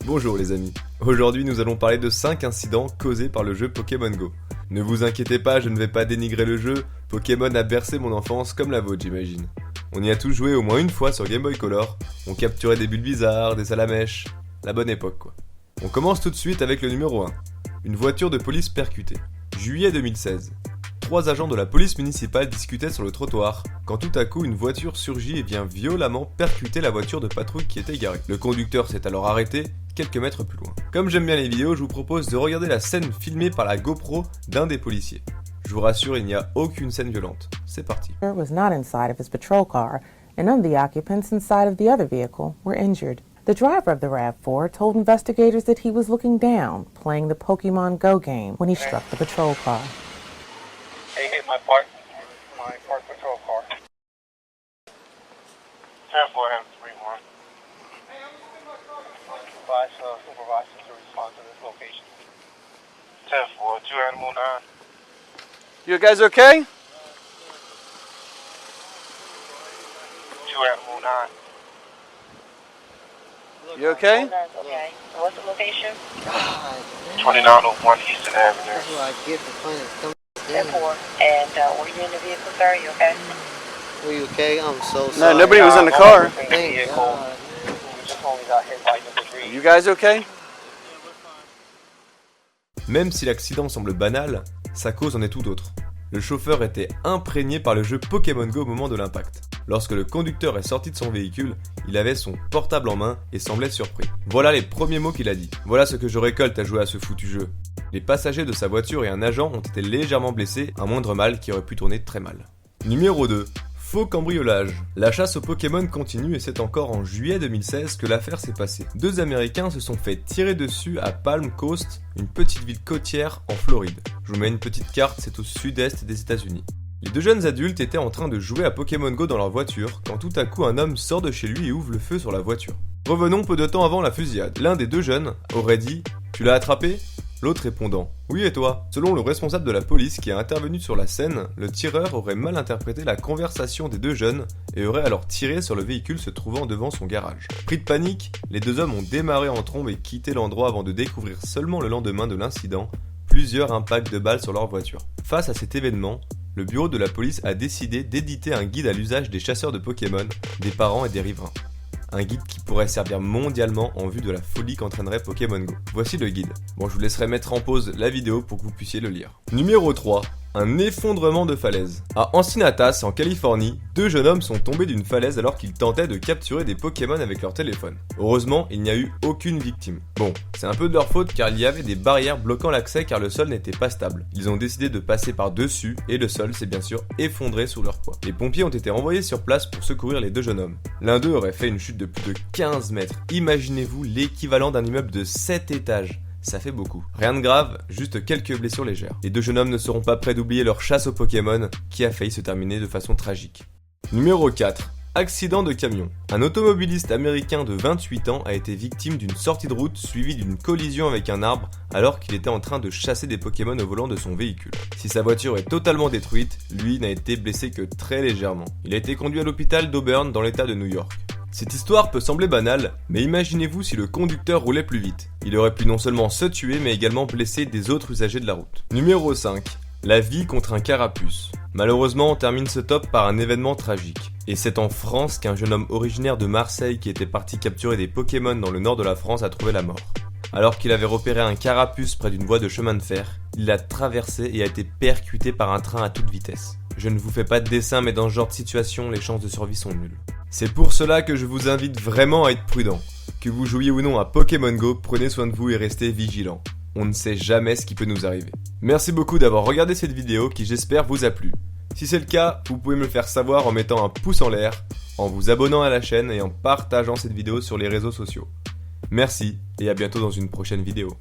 Bonjour les amis, aujourd'hui nous allons parler de 5 incidents causés par le jeu Pokémon Go. Ne vous inquiétez pas, je ne vais pas dénigrer le jeu, Pokémon a bercé mon enfance comme la vôtre j'imagine. On y a tous joué au moins une fois sur Game Boy Color, on capturait des bulles bizarres, des salamèches, la bonne époque quoi. On commence tout de suite avec le numéro 1, une voiture de police percutée. Juillet 2016. 3 agents de la police municipale discutaient sur le trottoir, quand tout à coup une voiture surgit et vient violemment percuter la voiture de patrouille qui était garée. Le conducteur s'est alors arrêté, quelques mètres plus loin. Comme j'aime bien les vidéos, je vous propose de regarder la scène filmée par la GoPro d'un des policiers. Je vous rassure, il n'y a aucune scène violente. C'est parti. Was not inside of his patrol car, and none of the occupants inside of the other vehicle were injured. The driver of the RAV4 told investigators that he was looking down, playing the Pokemon Go game, when he struck the patrol car. Hey, hit my park patrol car. 10-4 him, 3-1. Advise supervisors to respond to this location. 10-4, 2 Animal 9. You guys okay? 2 Animal 9. You okay? Okay. What's the location? 2901 Eastern Avenue. That's what I get for playing this 10-4. And were you in the vehicle, sir? Are you okay? Were you okay? I'm so No, sorry. nobody was in the car. Thank God. We just only got hit by number 3. You guys okay? Même si l'accident semble banal, sa cause en est tout autre. Le chauffeur était imprégné par le jeu Pokémon Go au moment de l'impact. Lorsque le conducteur est sorti de son véhicule, il avait son portable en main et semblait surpris. Voilà les premiers mots qu'il a dit. Voilà ce que je récolte à jouer à ce foutu jeu. Les passagers de sa voiture et un agent ont été légèrement blessés, un moindre mal qui aurait pu tourner très mal. Numéro 2. Faux cambriolage. La chasse aux Pokémon continue et c'est encore en juillet 2016 que l'affaire s'est passée. 2 Américains se sont fait tirer dessus à Palm Coast, une petite ville côtière en Floride. Je vous mets une petite carte, c'est au sud-est des États-Unis. Les 2 jeunes adultes étaient en train de jouer à Pokémon Go dans leur voiture quand tout à coup un homme sort de chez lui et ouvre le feu sur la voiture. Revenons peu de temps avant la fusillade. L'un des 2 jeunes aurait dit « Tu l'as attrapé ?» L'autre répondant « Oui et toi ?» Selon le responsable de la police qui a intervenu sur la scène, le tireur aurait mal interprété la conversation des 2 jeunes et aurait alors tiré sur le véhicule se trouvant devant son garage. Pris de panique, les 2 hommes ont démarré en trombe et quitté l'endroit avant de découvrir seulement le lendemain de l'incident plusieurs impacts de balles sur leur voiture. Face à cet événement, le bureau de la police a décidé d'éditer un guide à l'usage des chasseurs de Pokémon, des parents et des riverains. Un guide qui pourrait servir mondialement en vue de la folie qu'entraînerait Pokémon Go. Voici le guide. Bon, je vous laisserai mettre en pause la vidéo pour que vous puissiez le lire. Numéro 3. Un effondrement de falaise. À Encinitas, en Californie, 2 jeunes hommes sont tombés d'une falaise alors qu'ils tentaient de capturer des Pokémon avec leur téléphone. Heureusement, il n'y a eu aucune victime. Bon, c'est un peu de leur faute car il y avait des barrières bloquant l'accès car le sol n'était pas stable. Ils ont décidé de passer par-dessus et le sol s'est bien sûr effondré sous leur poids. Les pompiers ont été envoyés sur place pour secourir les 2 jeunes hommes. L'un d'eux aurait fait une chute de plus de 15 mètres. Imaginez-vous l'équivalent d'un immeuble de 7 étages. Ça fait beaucoup. Rien de grave, juste quelques blessures légères. Les 2 jeunes hommes ne seront pas prêts d'oublier leur chasse aux Pokémon, qui a failli se terminer de façon tragique. Numéro 4. Accident de camion. Un automobiliste américain de 28 ans a été victime d'une sortie de route suivie d'une collision avec un arbre alors qu'il était en train de chasser des Pokémon au volant de son véhicule. Si sa voiture est totalement détruite, lui n'a été blessé que très légèrement. Il a été conduit à l'hôpital d'Auburn dans l'état de New York. Cette histoire peut sembler banale, mais imaginez-vous si le conducteur roulait plus vite. Il aurait pu non seulement se tuer, mais également blesser des autres usagers de la route. Numéro 5. La vie contre un carapuce. Malheureusement, on termine ce top par un événement tragique. Et c'est en France qu'un jeune homme originaire de Marseille qui était parti capturer des Pokémon dans le nord de la France a trouvé la mort. Alors qu'il avait repéré un carapuce près d'une voie de chemin de fer, il l'a traversé et a été percuté par un train à toute vitesse. Je ne vous fais pas de dessin, mais dans ce genre de situation, les chances de survie sont nulles. C'est pour cela que je vous invite vraiment à être prudent. Que vous jouiez ou non à Pokémon Go, prenez soin de vous et restez vigilants. On ne sait jamais ce qui peut nous arriver. Merci beaucoup d'avoir regardé cette vidéo qui j'espère vous a plu. Si c'est le cas, vous pouvez me le faire savoir en mettant un pouce en l'air, en vous abonnant à la chaîne et en partageant cette vidéo sur les réseaux sociaux. Merci et à bientôt dans une prochaine vidéo.